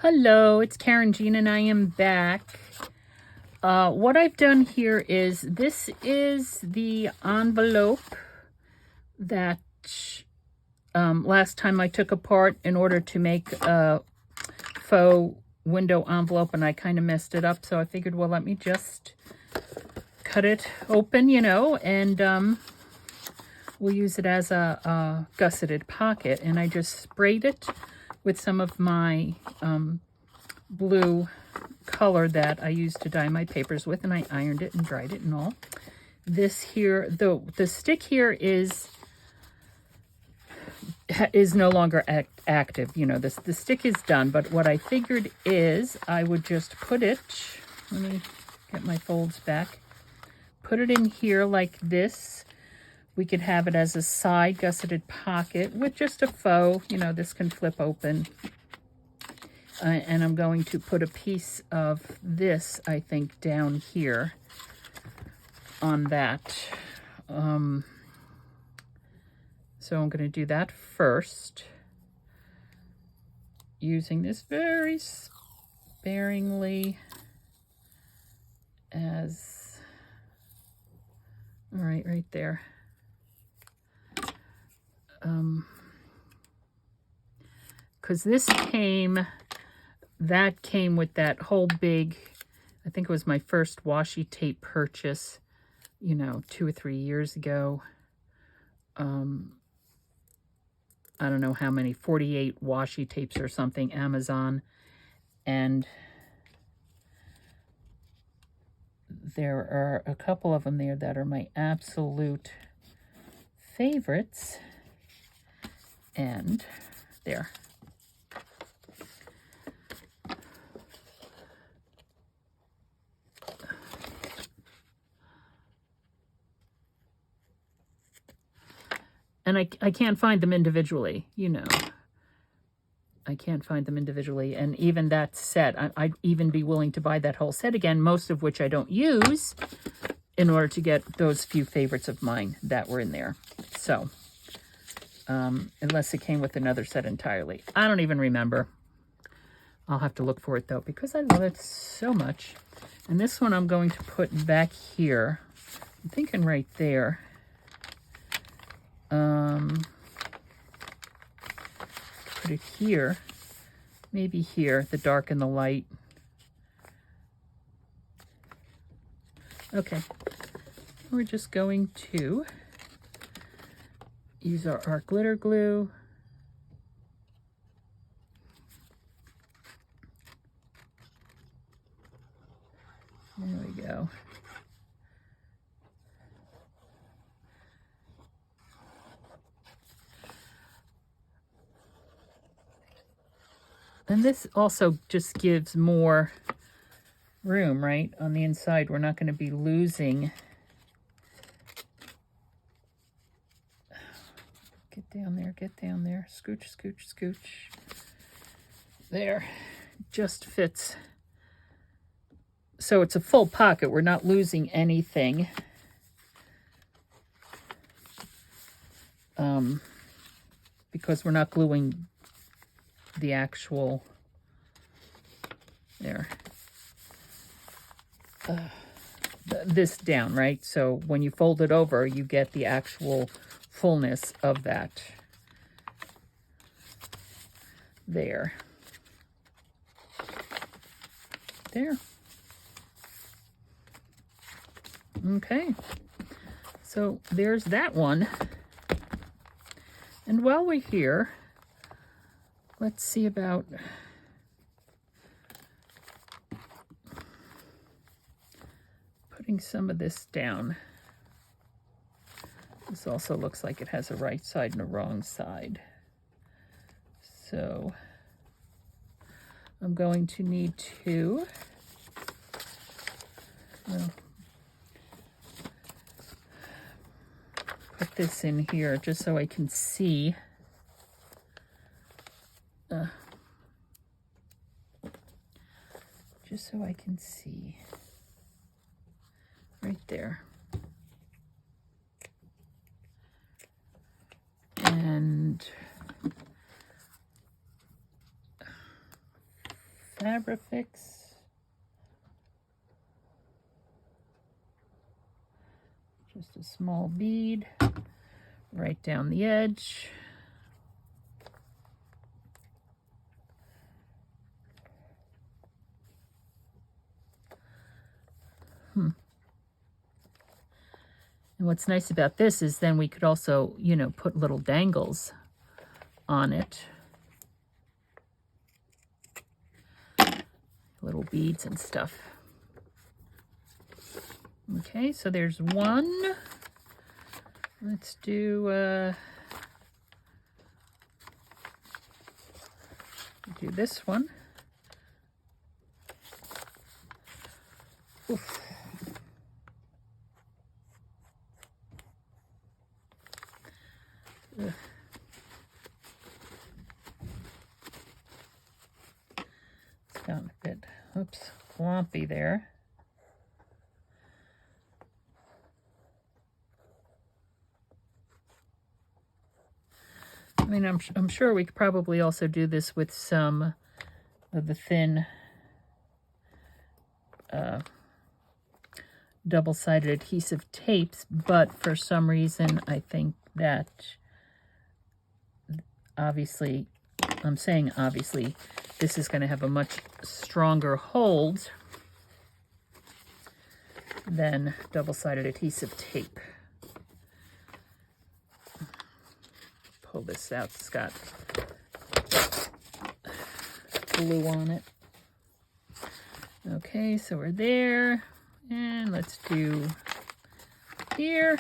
Hello, it's Karynjean and I am back. What I've done here is, this is the envelope that last time I took apart in order to make a faux window envelope, and I kind of messed it up, so I figured, well, let me just cut it open, and we'll use it as a gusseted pocket. And I just sprayed it with some of my blue color that I used to dye my papers with, and I ironed it and dried it and all. This here, the stick here is no longer active. The stick is done, but what I figured is I would just put it, let me get my folds back, put it in here like this. We could have it as a side gusseted pocket with just a faux, this can flip open. And I'm going to put a piece of this, I think, down here on that. So I'm going to do that first, using this very sparingly as, all right, right there. Because that came with that whole big, I think it was my first washi tape purchase, 2 or 3 years ago. I don't know how many, 48 washi tapes or something, Amazon. And there are a couple of them there that are my absolute favorites. And there. And I can't find them individually, I can't find them individually. And even that set, I'd even be willing to buy that whole set again, most of which I don't use, in order to get those few favorites of mine that were in there. So, unless it came with another set entirely. I don't even remember. I'll have to look for it, though, because I love it so much. And this one I'm going to put back here. I'm thinking right there. Put it here, maybe here, the dark and the light. Okay, we're just going to use our art glitter glue. There we go. And this also just gives more room, right? On the inside, we're not going to be losing. Get down there, get down there. Scooch, scooch, scooch. There. Just fits. So it's a full pocket. We're not losing anything. Because we're not gluing the actual, there, this down, right? So when you fold it over, you get the actual fullness of that there. There. Okay. So there's that one. And while we're here, let's see about putting some of this down. This also looks like it has a right side and a wrong side. So I'm going to need to put this in here just so I can see. Just so I can see right there. And Fabrifix. Just a small bead right down the edge. And what's nice about this is then we could also, you know, put little dangles on it. Little beads and stuff. Okay, so there's one. Let's do this one. Oof. Ugh. It's gotten a bit, oops, lumpy there. I mean, I'm sure we could probably also do this with some of the thin double-sided adhesive tapes, but for some reason I think that obviously, I'm saying obviously, this is going to have a much stronger hold than double-sided adhesive tape. Pull this out, it's got glue on it. Okay, so we're there, and let's do here.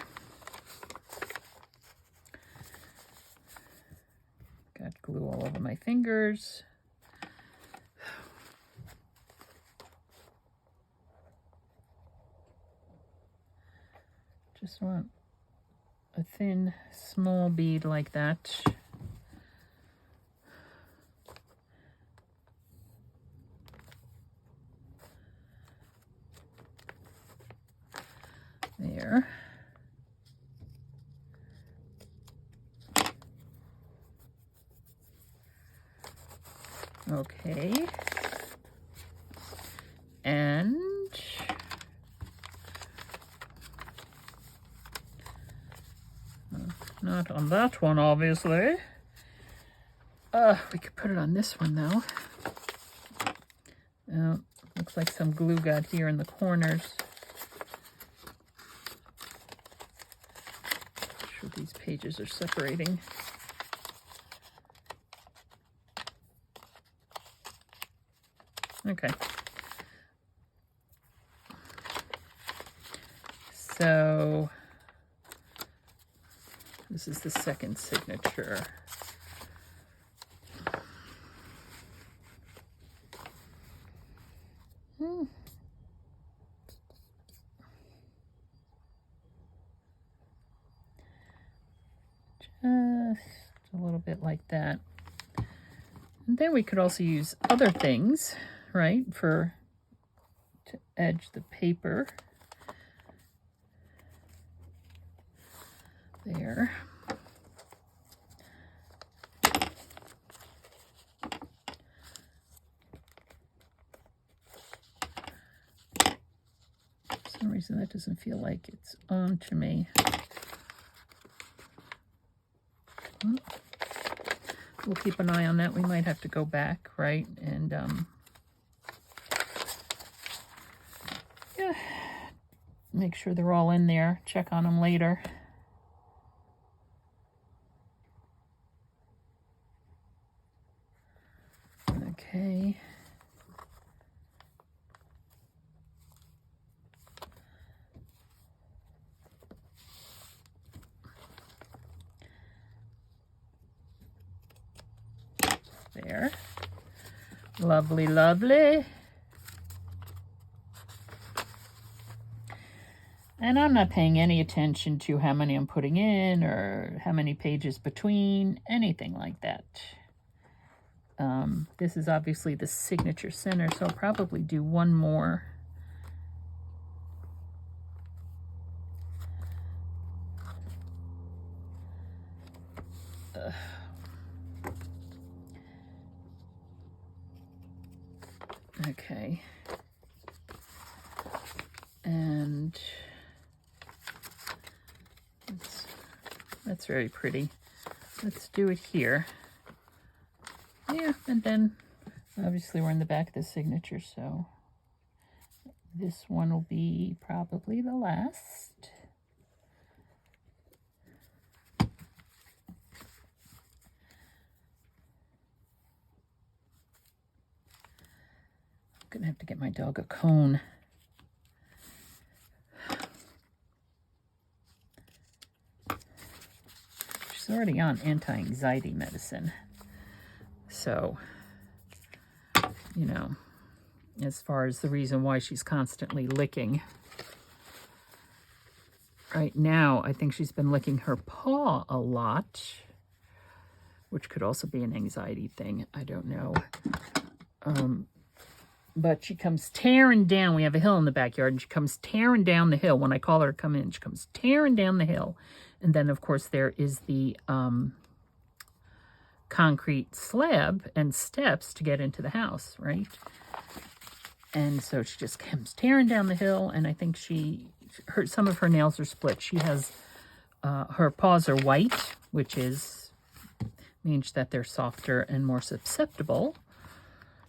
Got glue all over my fingers. Just want a thin, small bead like that. There. Okay. And not on that one, obviously. We could put it on this one, though. Looks like some glue got here in the corners. Not sure these pages are separating. Okay. So this is the second signature. Just a little bit like that. And then we could also use other things, right, to edge the paper. There. For some reason that doesn't feel like it's on to me. We'll keep an eye on that. We might have to go back, right? And yeah, make sure they're all in there. Check on them later. Okay. There. Lovely, lovely. And I'm not paying any attention to how many I'm putting in or how many pages between, anything like that. This is obviously the signature center, so I'll probably do one more. Okay. And that's very pretty. Let's do it here. Yeah, and then obviously we're in the back of the signature, so this one will be probably the last. I'm gonna have to get my dog a cone. She's already on anti-anxiety medicine. So, you know, as far as the reason why she's constantly licking. Right now, I think she's been licking her paw a lot, which could also be an anxiety thing. I don't know. But she comes tearing down. We have a hill in the backyard, and she comes tearing down the hill. When I call her to come in, she comes tearing down the hill. And then, of course, there is the concrete slab and steps to get into the house, right? And so she just comes tearing down the hill, and I think some of her nails are split. She has, her paws are white, which means that they're softer and more susceptible.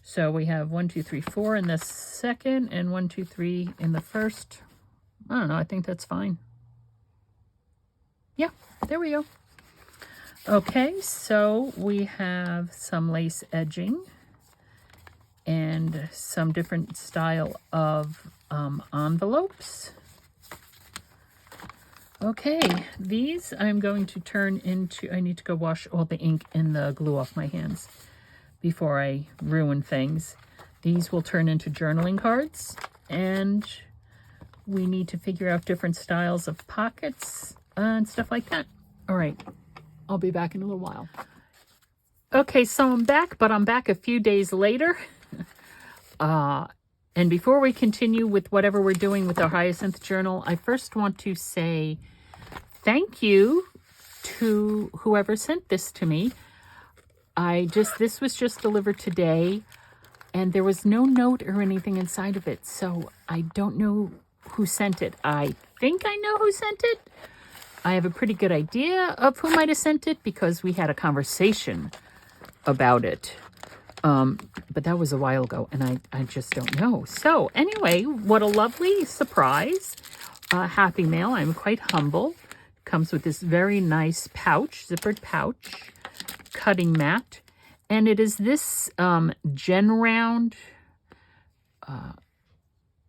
So we have 1, 2, 3, 4 in the second, and 1, 2, 3 in the first. I don't know, I think that's fine. Yeah, there we go. Okay, so we have some lace edging and some different style of envelopes. Okay, these I'm going to turn into, I need to go wash all the ink and the glue off my hands before I ruin things. These will turn into journaling cards, and we need to figure out different styles of pockets and stuff like that. All right, I'll be back in a little while. Okay, so I'm back, but I'm back a few days later. And before we continue with whatever we're doing with our Hyacinth journal, I first want to say thank you to whoever sent this to me. This was just delivered today, and there was no note or anything inside of it, so I don't know who sent it. I think I know who sent it. I have a pretty good idea of who might have sent it because we had a conversation about it. But that was a while ago, and I just don't know. So anyway, what a lovely surprise. Happy mail. I'm quite humble. Comes with this very nice pouch, zippered pouch, cutting mat. And it is this Gen Round.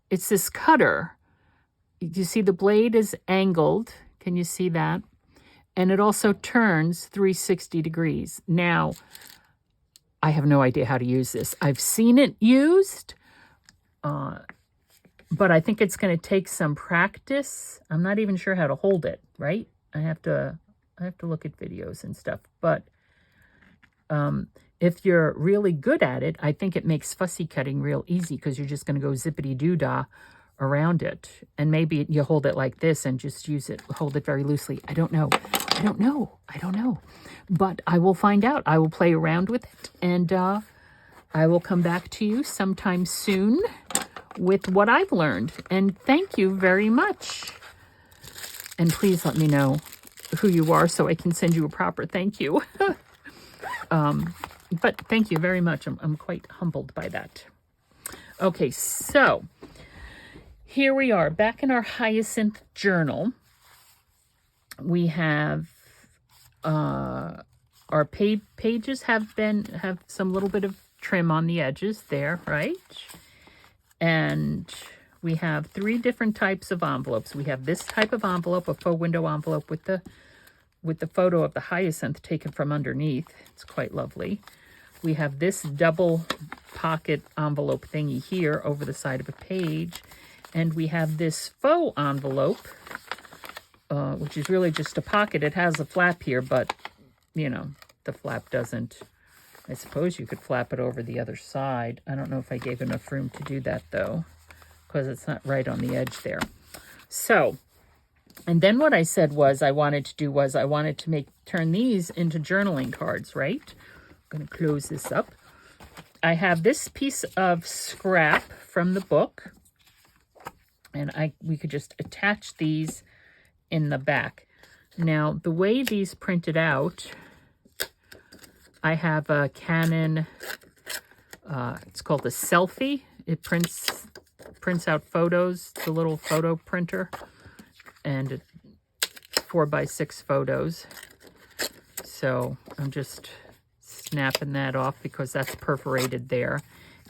It's this cutter. You see the blade is angled. Can you see that? And it also turns 360 degrees. Now, I have no idea how to use this. I've seen it used, but I think it's going to take some practice. I'm not even sure how to hold it, right? I have to look at videos and stuff. But if you're really good at it, I think it makes fussy cutting real easy because you're just going to go zippity-doo-dah around it. And maybe you hold it like this and just hold it very loosely. I don't know. But I will find out. I will play around with it, and I will come back to you sometime soon with what I've learned. And thank you very much. And please let me know who you are so I can send you a proper thank you. But thank you very much. I'm quite humbled by that. Okay, so here we are back in our Hyacinth journal. We have our pages have some little bit of trim on the edges there, right? And we have 3 different types of envelopes. We have this type of envelope, a faux window envelope with the photo of the hyacinth taken from underneath. It's quite lovely. We have this double pocket envelope thingy here over the side of a page. And we have this faux envelope, which is really just a pocket. It has a flap here, but, you know, the flap doesn't. I suppose you could flap it over the other side. I don't know if I gave enough room to do that, though, because it's not right on the edge there. So, and then what I said was I wanted to turn these into journaling cards, right? I'm going to close this up. I have this piece of scrap from the book, and we could just attach these in the back. Now, the way these printed out, I have a Canon, it's called a Selfie. It prints out photos. It's a little photo printer, and 4x6 photos. So I'm just snapping that off because that's perforated there.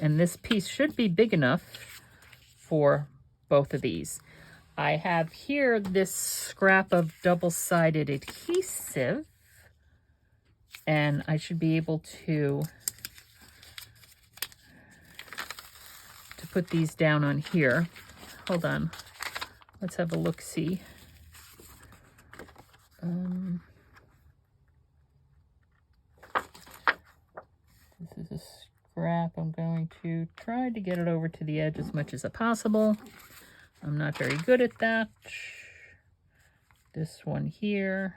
And this piece should be big enough for both of these. I have here this scrap of double-sided adhesive, and I should be able to put these down on here. Hold on. Let's have a look-see. This is a scrap. I'm going to try to get it over to the edge as much as possible. I'm not very good at that. This one here,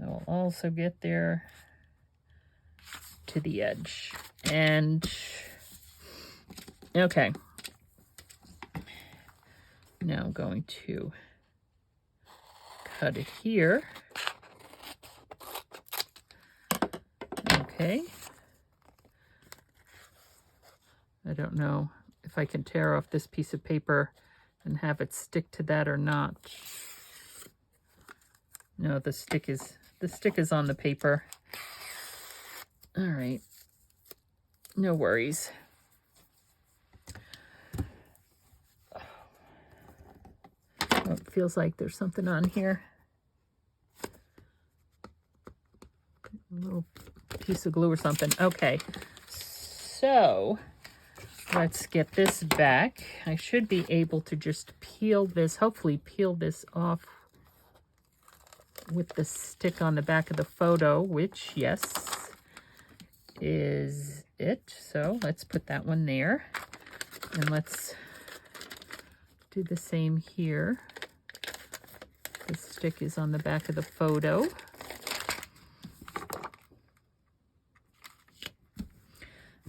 I will also get there to the edge. And, okay. Now I'm going to cut it here. Okay. I don't know if I can tear off this piece of paper and have it stick to that or not. No, the stick is on the paper. All right. No worries. Oh, it feels like there's something on here. A little piece of glue or something. Okay. So let's get this back. I should be able to just peel this, hopefully peel this off with the stick on the back of the photo, which, yes, is it. So let's put that one there. And let's do the same here. The stick is on the back of the photo.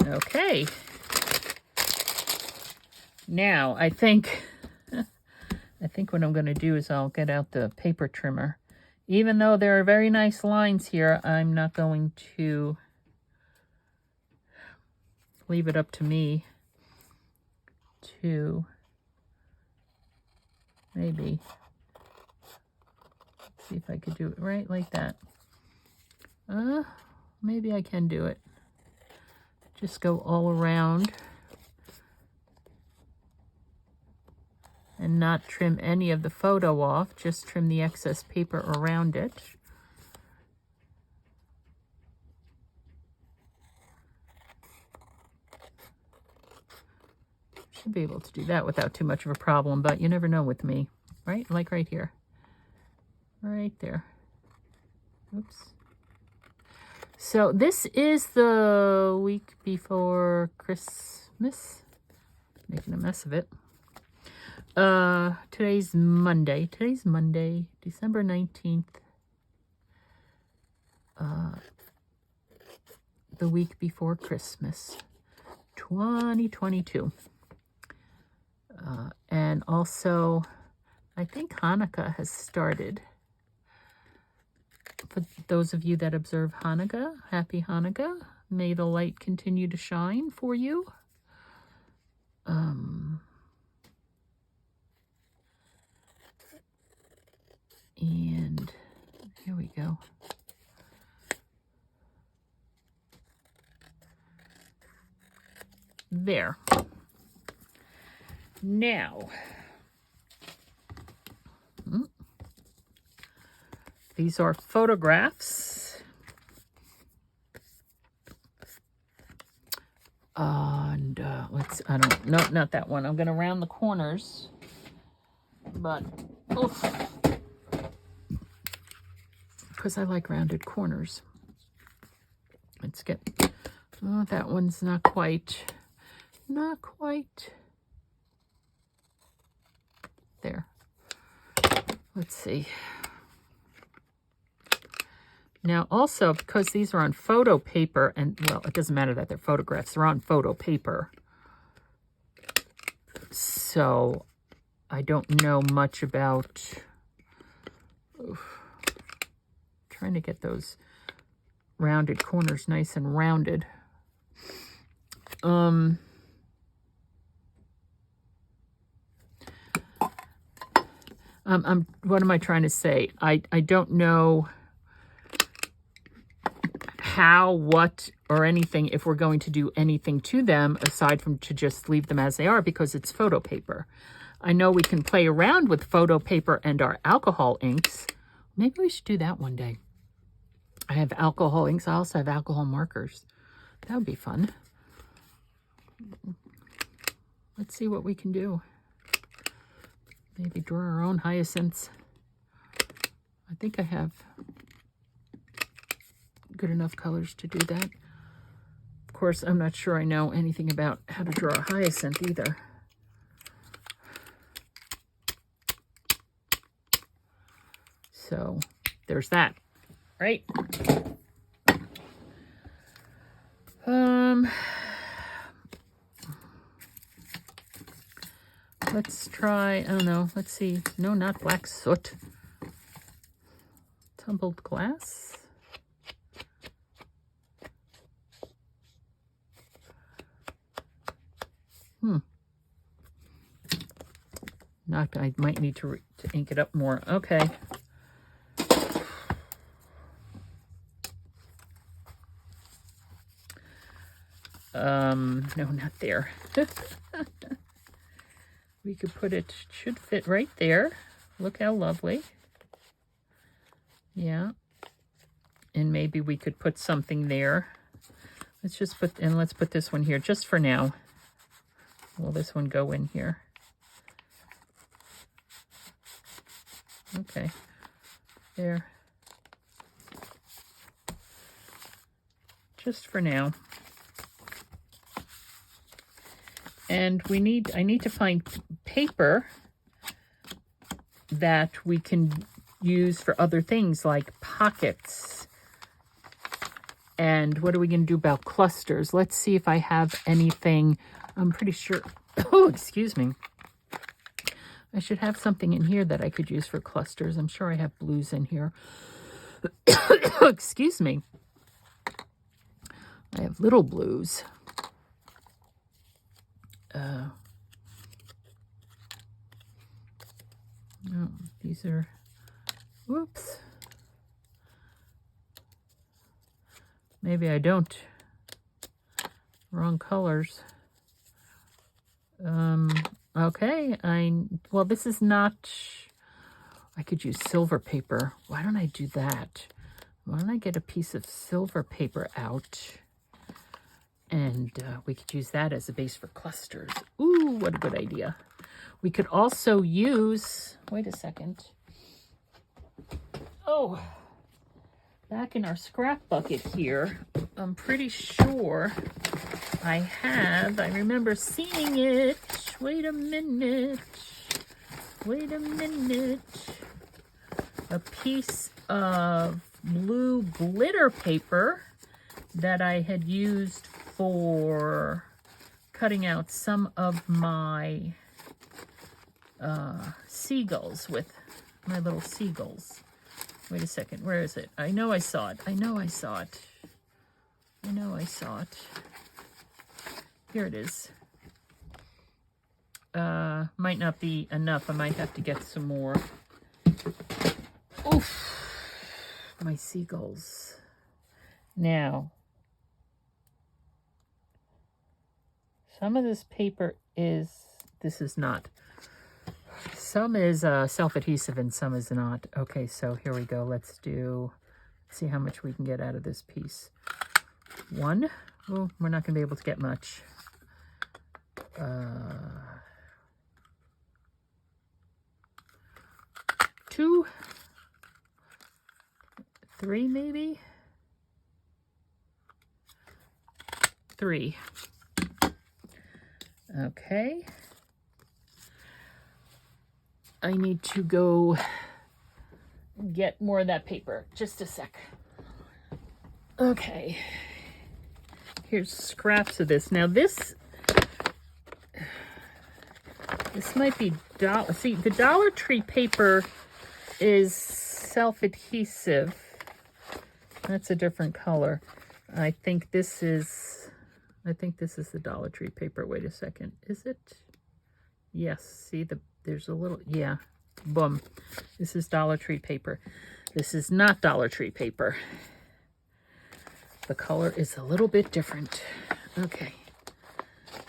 Okay. Now, I think what I'm going to do is I'll get out the paper trimmer. Even though there are very nice lines here, I'm not going to leave it up to me to maybe see if I could do it right like that. Maybe I can do it. Just go all around and not trim any of the photo off, just trim the excess paper around it. Should be able to do that without too much of a problem, but you never know with me, right? Like right here. Right there. Oops. So this is the week before Christmas. Making a mess of it. Today's Monday. Today's Monday, December 19th. The week before Christmas, 2022. And also, I think Hanukkah has started. For those of you that observe Hanukkah, happy Hanukkah. May the light continue to shine for you. And here we go. There. Now, these are photographs. And not that one. I'm going to round the corners. But, oof. Because I like rounded corners. Let's get, oh, that one's not quite there. Let's see. Now also, because these are on photo paper, and well, it doesn't matter that they're photographs, they're on photo paper. So I don't know much about trying to get those rounded corners nice and rounded. What am I trying to say? I don't know how, what, or anything, if we're going to do anything to them aside from to just leave them as they are because it's photo paper. I know we can play around with photo paper and our alcohol inks. Maybe we should do that one day. I have alcohol inks. I also have alcohol markers. That would be fun. Let's see what we can do. Maybe draw our own hyacinths. I think I have good enough colors to do that. Of course, I'm not sure I know anything about how to draw a hyacinth either. So there's that, right? Let's try, I don't know, let's see. No, not black soot. Tumbled glass. Not, I might need to ink it up more. Okay. No, not there. We could put it, should fit right there. Look how lovely. Yeah. And maybe we could put something there. Let's just put, and let's put this one here just for now. Will this one go in here? Okay. There. Just for now. And I need to find paper that we can use for other things like pockets. And what are we going to do about clusters? Let's see if I have anything. I'm pretty sure, oh, excuse me. I should have something in here that I could use for clusters. I'm sure I have blues in here. Excuse me. I have little blues. No, these are, whoops. Maybe I don't. Wrong colors. Okay, well, this is not, I could use silver paper. Why don't I do that? Why don't I get a piece of silver paper out? And we could use that as a base for clusters. Ooh, what a good idea. We could also use, wait a second. Oh, back in our scrap bucket here, I'm pretty sure I remember seeing it. Wait a minute. A piece of blue glitter paper that I had used for cutting out some of my seagulls with my little seagulls. Wait a second, where is it? I know I saw it. Here it is. Might not be enough. I might have to get some more. Oof. My seagulls. Now, some of this paper this is not. Some is self-adhesive and some is not. Okay, so here we go. Let's see how much we can get out of this piece. One. Oh, we're not going to be able to get much. 2, 3 maybe? 3. Okay. I need to go get more of that paper. Just a sec. Okay. Here's scraps of this. Now this might be see, the Dollar Tree paper is self-adhesive. That's a different color. I think this is the Dollar Tree paper. Wait a second. Is it? Yes. See, there's a little, yeah. Boom. This is Dollar Tree paper. This is not Dollar Tree paper. The color is a little bit different. Okay.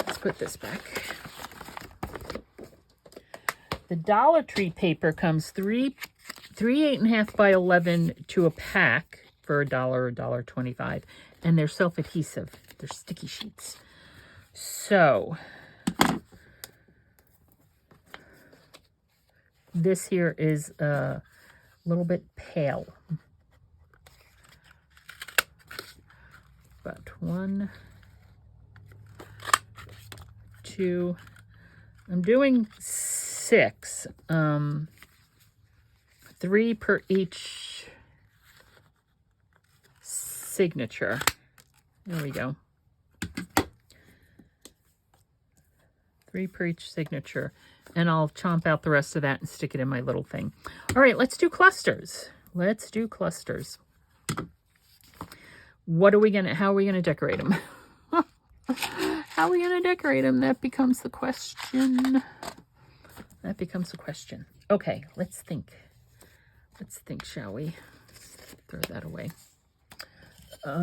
Let's put this back. The Dollar Tree paper comes three 8.5 by 11 to a pack for $1 or $1.25, and they're self-adhesive. They're sticky sheets. So this here is a little bit pale. About 1, 2. I'm doing 6. 3 per each signature. There we go. 3 per each signature. And I'll chomp out the rest of that and stick it in my little thing. All right, let's do clusters. Let's do clusters. How are we gonna decorate them? How are we gonna decorate them? That becomes the question. That becomes the question. Okay, let's think. Let's think, shall we? Throw that away. What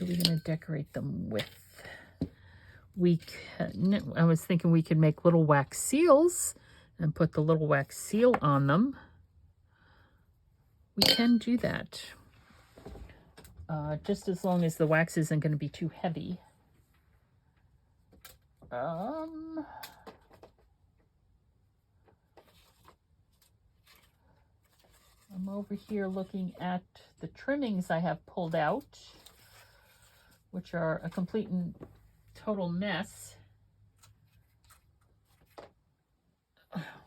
are we gonna decorate them with? I was thinking we could make little wax seals and put the little wax seal on them. We can do that. Just as long as the wax isn't going to be too heavy. I'm over here looking at the trimmings I have pulled out, which are a complete and total mess.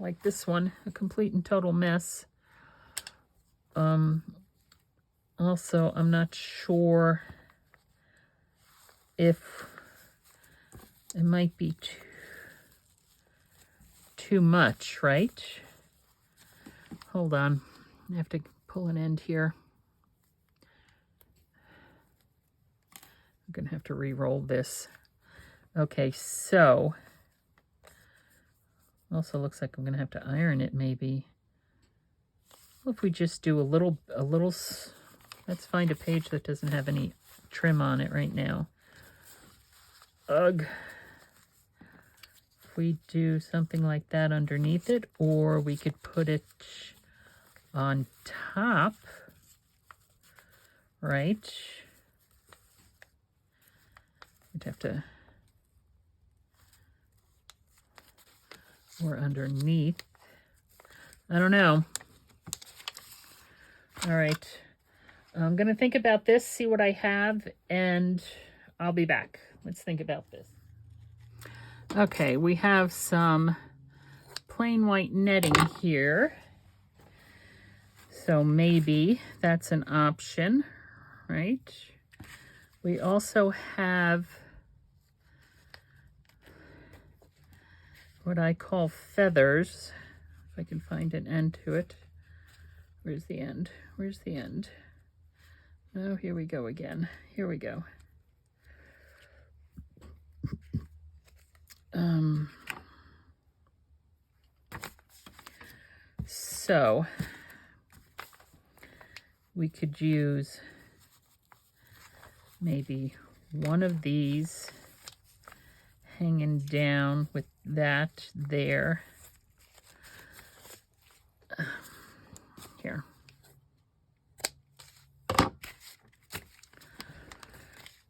Like this one, a complete and total mess. Also, I'm not sure if it might be too much, right? Hold on. I have to pull an end here. I'm going to have to re-roll this. Okay, so also looks like I'm going to have to iron it maybe. Well, if we just do a little, let's find a page that doesn't have any trim on it right now. Ugh. If we do something like that underneath it, or we could put it on top, right? We'd have to, or underneath. I don't know. All right. I'm going to think about this, see what I have, and I'll be back. Let's think about this. Okay, we have some plain white netting here. So maybe that's an option, right? We also have what I call feathers. If I can find an end to it. Where's the end? Where's the end? Oh, here we go again. Here we go. So we could use maybe one of these hanging down with that there. Here.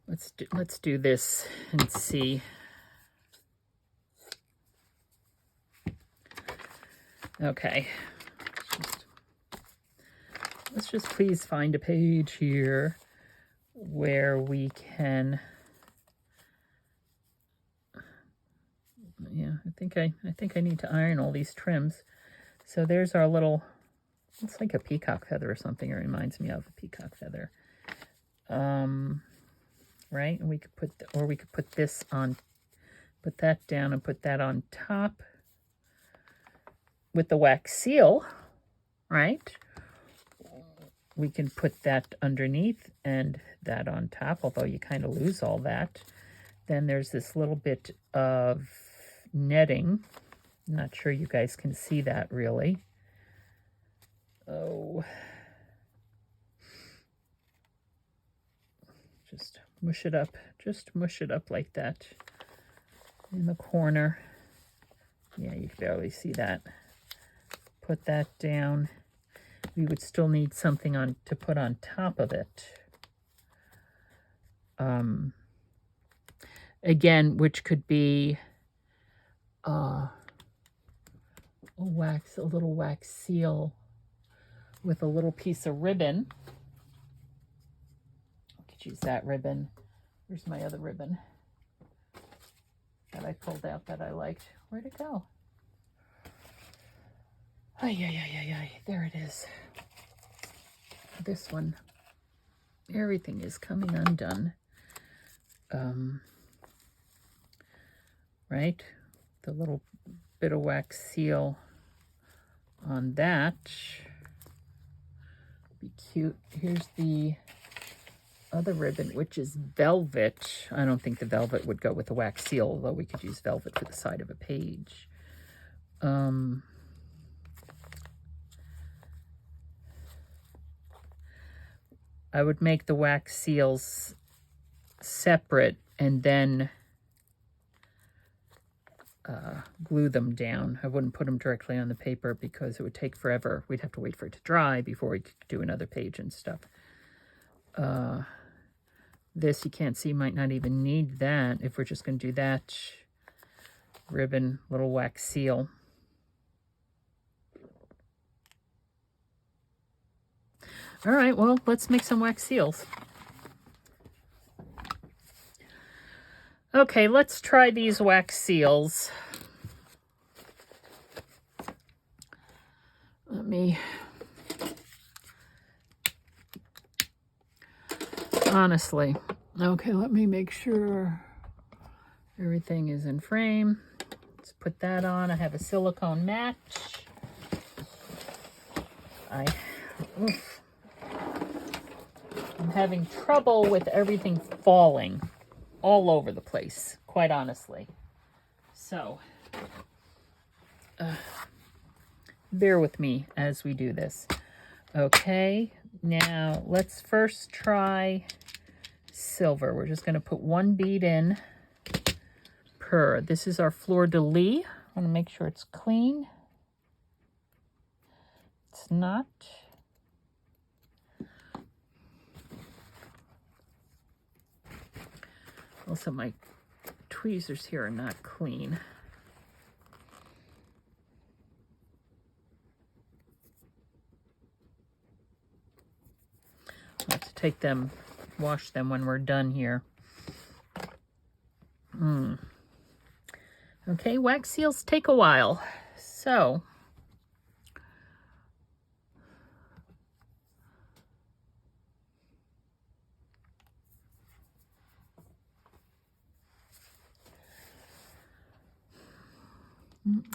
Let's do this and see. Okay. Let's just please find a page here where we can. Yeah, I think I need to iron all these trims. So there's our little It's like a peacock feather or something. It reminds me of a peacock feather. Right? And we could put, or we could put this on, put that down and put that on top with the wax seal, right? We can put that underneath and that on top, although you kind of lose all that. Then there's this little bit of netting. I'm not sure you guys can see that really. Oh. Just mush it up. Just mush it up like that in the corner. Yeah, you can barely see that. Put that down. We would still need something on to put on top of it. Again, which could be a little wax seal with a little piece of ribbon. I could use that ribbon. Where's my other ribbon that I pulled out that I liked? Where'd it go? Ay. There it is. This one. Everything is coming undone. Right? The little bit of wax seal on that. Be cute. Here's the other ribbon, which is velvet. I don't think the velvet would go with the wax seal, although we could use velvet for the side of a page. I would make the wax seals separate and then glue them down. I wouldn't put them directly on the paper because it would take forever. We'd have to wait for it to dry before we could do another page and stuff. This you can't see, might not even need that if we're just going to do that. Ribbon, little wax seal. All right, well, let's make some wax seals. Okay, let's try these wax seals. Let me... Honestly. Okay, let me make sure everything is in frame. Let's put that on. I have a silicone match. I'm having trouble with everything falling all over the place, quite honestly. So, bear with me as we do this. Okay, now let's first try silver. We're just going to put one bead in per. This is our fleur-de-lis. I want to make sure it's clean. It's not. Also, my tweezers here are not clean. I'll have to take them, wash them when we're done here. Okay, wax seals take a while. So,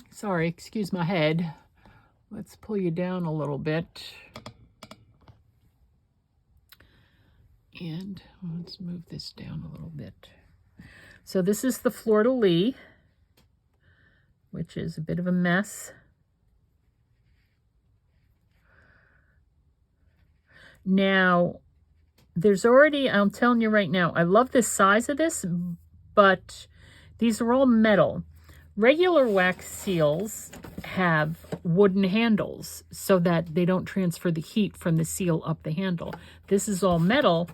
sorry, excuse my head. Let's pull you down a little bit. And let's move this down a little bit. So this is the fleur-de-lis, which is a bit of a mess. Now, there's already, I'm telling you right now, I love the size of this, but these are all metal. Regular wax seals have wooden handles so that they don't transfer the heat from the seal up the handle. This is all metal,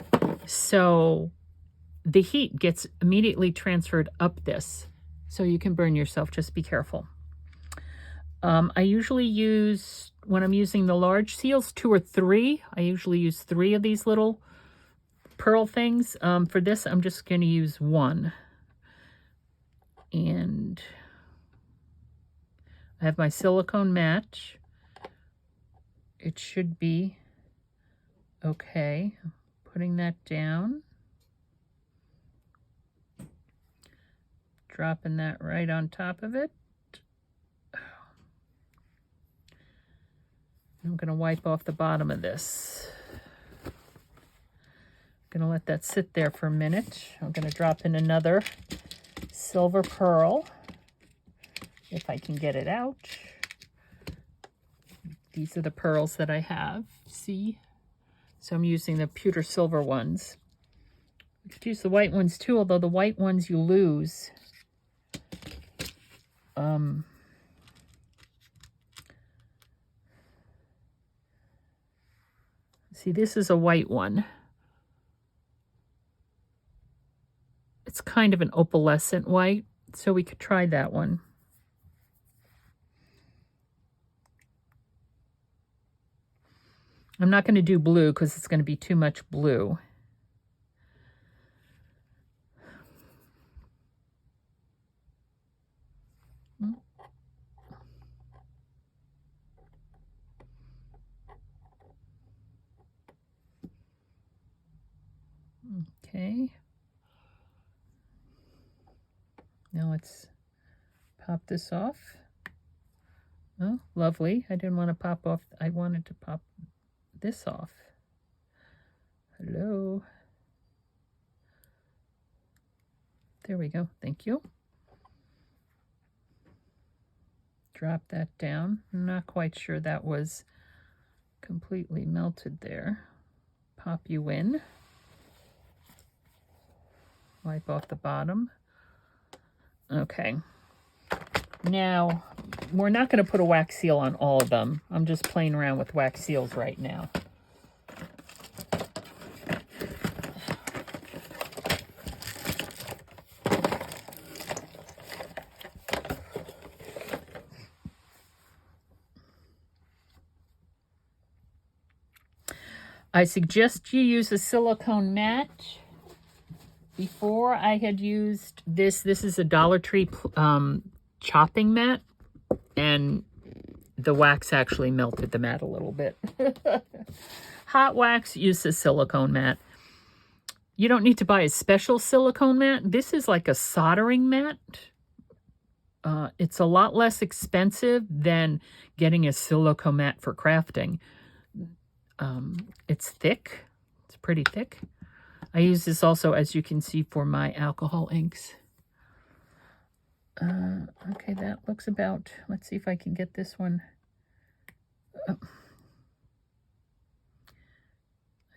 so the heat gets immediately transferred up this. So you can burn yourself, just be careful. I usually use, when I'm using the large seals, 2 or 3. I usually use 3 of these little pearl things. For this, I'm just going to use 1. And I have my silicone match. it should be okay. Putting that down. Dropping that right on top of it. I'm going to wipe off the bottom of this. I'm going to let that sit there for a minute. I'm going to drop in another silver pearl, if I can get it out. These are the pearls that I have, see? So I'm using the pewter silver ones. You could use the white ones too, although the white ones you lose. See, this is a white one. It's kind of an opalescent white, so we could try that one. I'm not going to do blue because it's going to be too much blue. Okay. Now let's pop this off. Oh, lovely. I didn't want to pop off. I wanted to pop this off. Hello. There we go. Thank you. Drop that down. I'm not quite sure that was completely melted there. Pop you in. Wipe off the bottom. Okay. Now, we're not going to put a wax seal on all of them. I'm just playing around with wax seals right now. I suggest you use a silicone mat. Before I had used this is a Dollar Tree chopping mat, and the wax actually melted the mat a little bit. Hot wax, use a silicone mat. You don't need to buy a special silicone mat. This is like a soldering mat. It's a lot less expensive than getting a silicone mat for crafting. It's thick. It's pretty thick. I use this also, as you can see, for my alcohol inks. Okay, that looks about... Let's see if I can get this one. I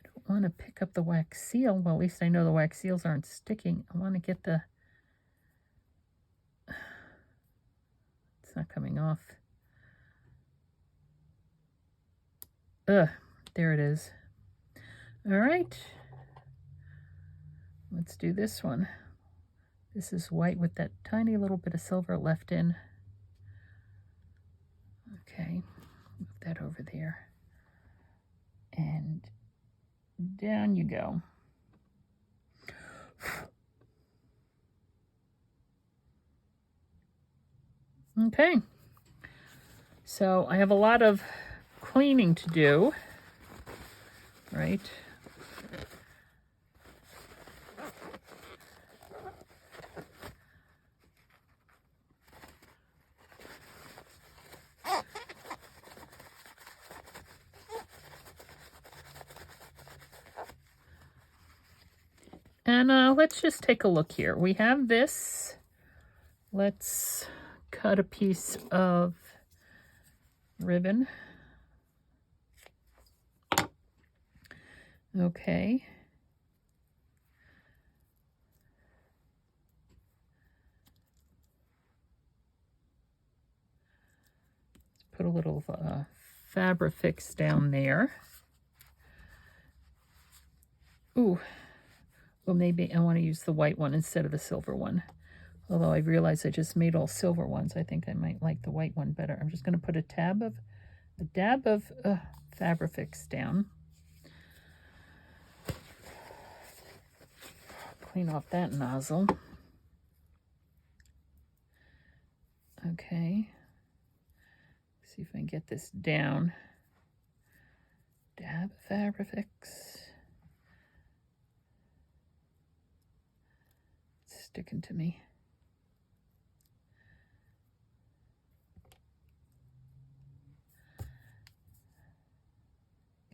don't want to pick up the wax seal. Well, at least I know the wax seals aren't sticking. I want to get the... It's not coming off. Ugh, there it is. All right. Let's do this one. This is white with that tiny little bit of silver left in. Okay, move that over there. And down you go. Okay, so I have a lot of cleaning to do, right? And let's just take a look here. We have this. Let's cut a piece of ribbon. Okay. Let's put a little Fabrifix down there. Ooh. Well, maybe I want to use the white one instead of the silver one. Although I realize I just made all silver ones. I think I might like the white one better. I'm just going to put a dab of Fabrifix down. Clean off that nozzle. Okay. See if I can get this down. Dab of Fabrifix. It's sticking to me.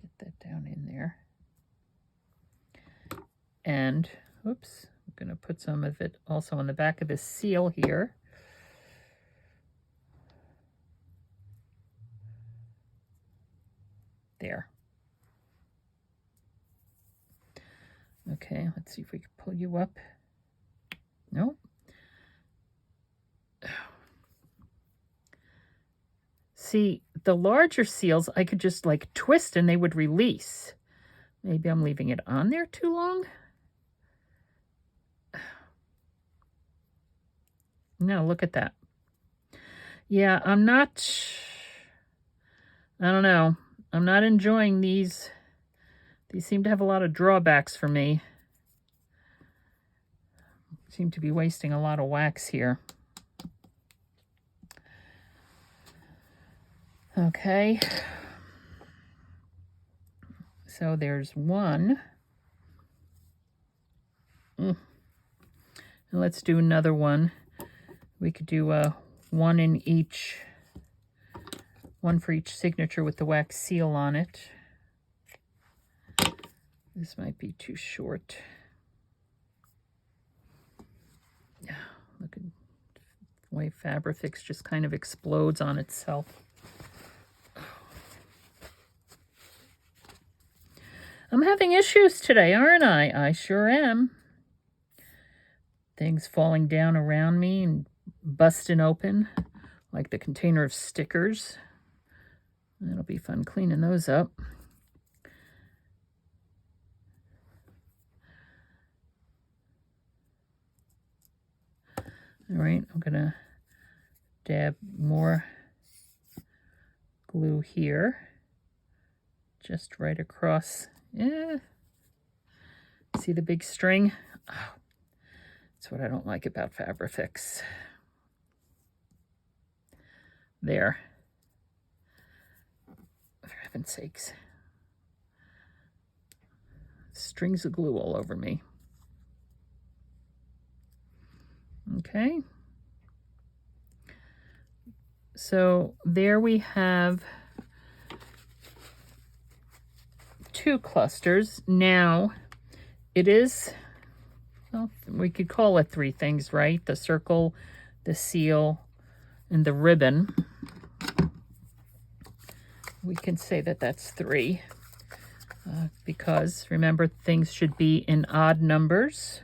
Get that down in there. And, oops, I'm going to put some of it also on the back of this seal here. There. Okay, let's see if we can pull you up. Nope. See, the larger seals, I could just like twist and they would release. Maybe I'm leaving it on there too long. No, look at that. Yeah, I don't know. I'm not enjoying these. These seem to have a lot of drawbacks for me. Seem to be wasting a lot of wax here. Okay. So there's one. And let's do another one. We could do one in each, one for each signature with the wax seal on it. This might be too short. Look at the way Fabrifix just kind of explodes on itself. I'm having issues today, aren't I? I sure am. Things falling down around me and busting open like the container of stickers. It'll be fun cleaning those up. All right, I'm gonna dab more glue here, just right across. Yeah. See the big string? Oh, that's what I don't like about Fabrifix. There. For heaven's sakes. Strings of glue all over me. Okay. So there we have 2 clusters. Now it is, well, we could call it 3 things, right? The circle, the seal, and the ribbon. We can say that that's 3 because remember, things should be in odd numbers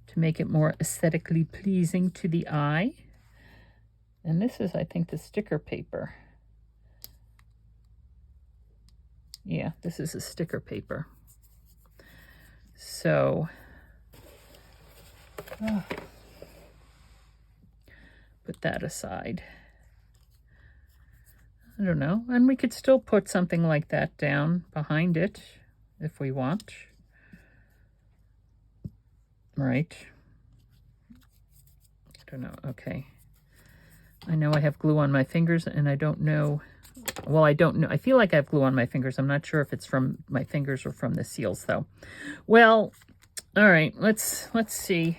to make it more aesthetically pleasing to the eye. And this is, I think, the sticker paper. Yeah, this is a sticker paper. So, put that aside. I don't know. And we could still put something like that down behind it if we want. Right. I don't know. Okay. I know I have glue on my fingers and I don't know. Well, I don't know. I feel like I have glue on my fingers. I'm not sure if it's from my fingers or from the seals though. Well, all right. Let's see.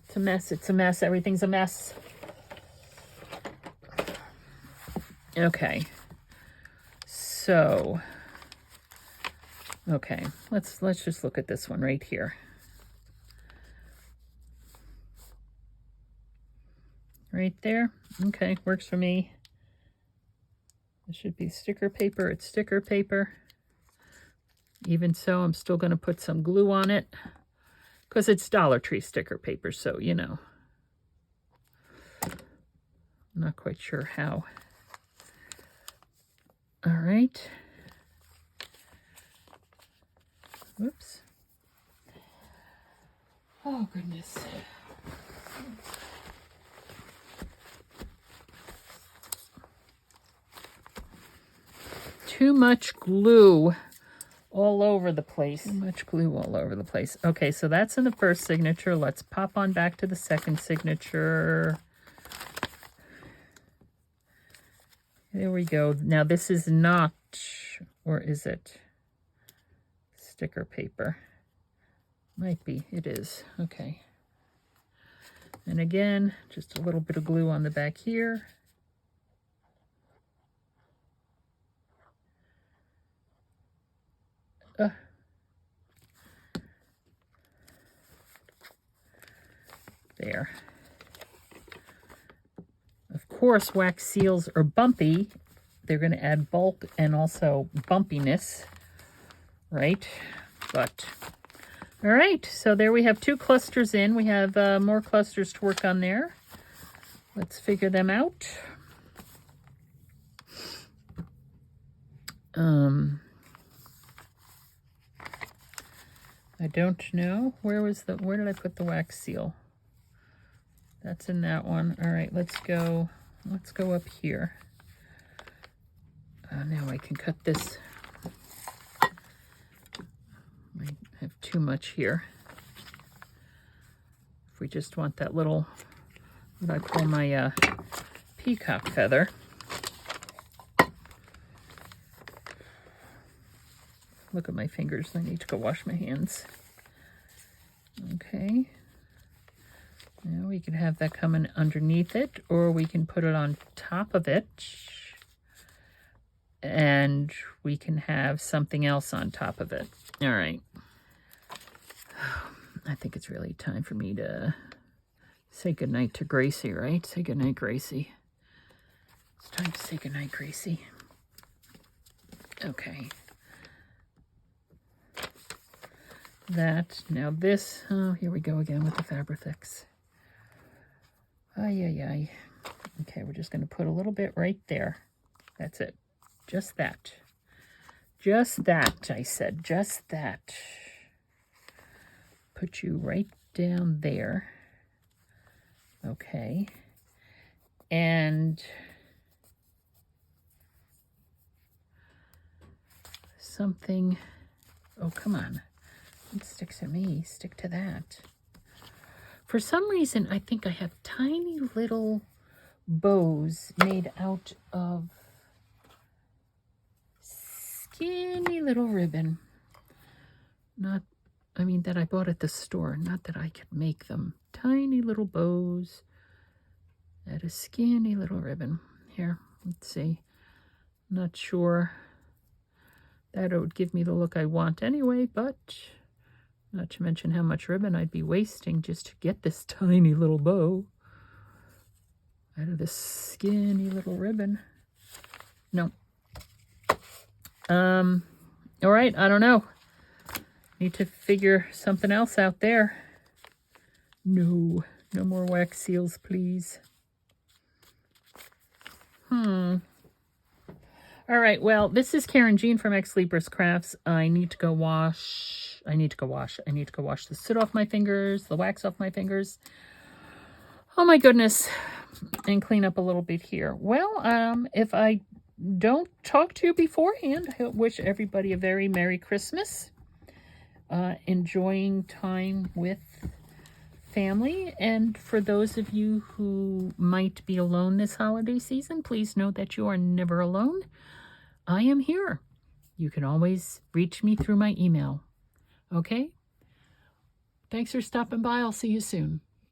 It's a mess. It's a mess. Everything's a mess. Okay. So, okay, let's just look at this one right here. Right there. Okay, works for me. This should be sticker paper. It's sticker paper. Even so, I'm still going to put some glue on it because it's Dollar Tree sticker paper, so you know. I'm not quite sure how. All right. Whoops. Oh, goodness. Too much glue all over the place. Too much glue all over the place. Okay, so that's in the first signature. Let's pop on back to the second signature. There we go. Now this is not, or is it, sticker paper? Might be. It is. Okay. And again, just a little bit of glue on the back here. There. Of course, wax seals are bumpy. They're going to add bulk and also bumpiness, right? But, all right, so there we have 2 clusters in. We have more clusters to work on there. Let's figure them out. I don't know. Where did I put the wax seal? That's in that one. All right, let's go up here. Now I can cut this. Might have too much here. If we just want that little, what I call my peacock feather. Look at my fingers. I need to go wash my hands. Okay. Now we can have that coming underneath it, or we can put it on top of it. And we can have something else on top of it. All right. I think it's really time for me to say goodnight to Gracie, right? Say goodnight, Gracie. It's time to say goodnight, Gracie. Okay. That. Now this. Oh, here we go again with the Fabrifix. Ay, ay, ay. Okay, we're just going to put a little bit right there. That's it. Just that. Just that, I said. Just that. Put you right down there. Okay. And something. Oh, come on. It sticks to me. Stick to that. For some reason, I think I have tiny little bows made out of skinny little ribbon. That I bought at the store. Not that I could make them. Tiny little bows out of skinny little ribbon. Here, let's see. Not sure that it would give me the look I want anyway, but not to mention how much ribbon I'd be wasting just to get this tiny little bow out of this skinny little ribbon. No. All right, I don't know. Need to figure something else out there. No more wax seals, please. All right, well, this is Karynjean from Ex Libris Crafts. I need to go wash the soot off my fingers, the wax off my fingers. Oh my goodness. And clean up a little bit here. Well, if I don't talk to you beforehand, I wish everybody a very Merry Christmas. Enjoying time with family. And for those of you who might be alone this holiday season, please know that you are never alone. I am here. You can always reach me through my email. Okay? Thanks for stopping by. I'll see you soon.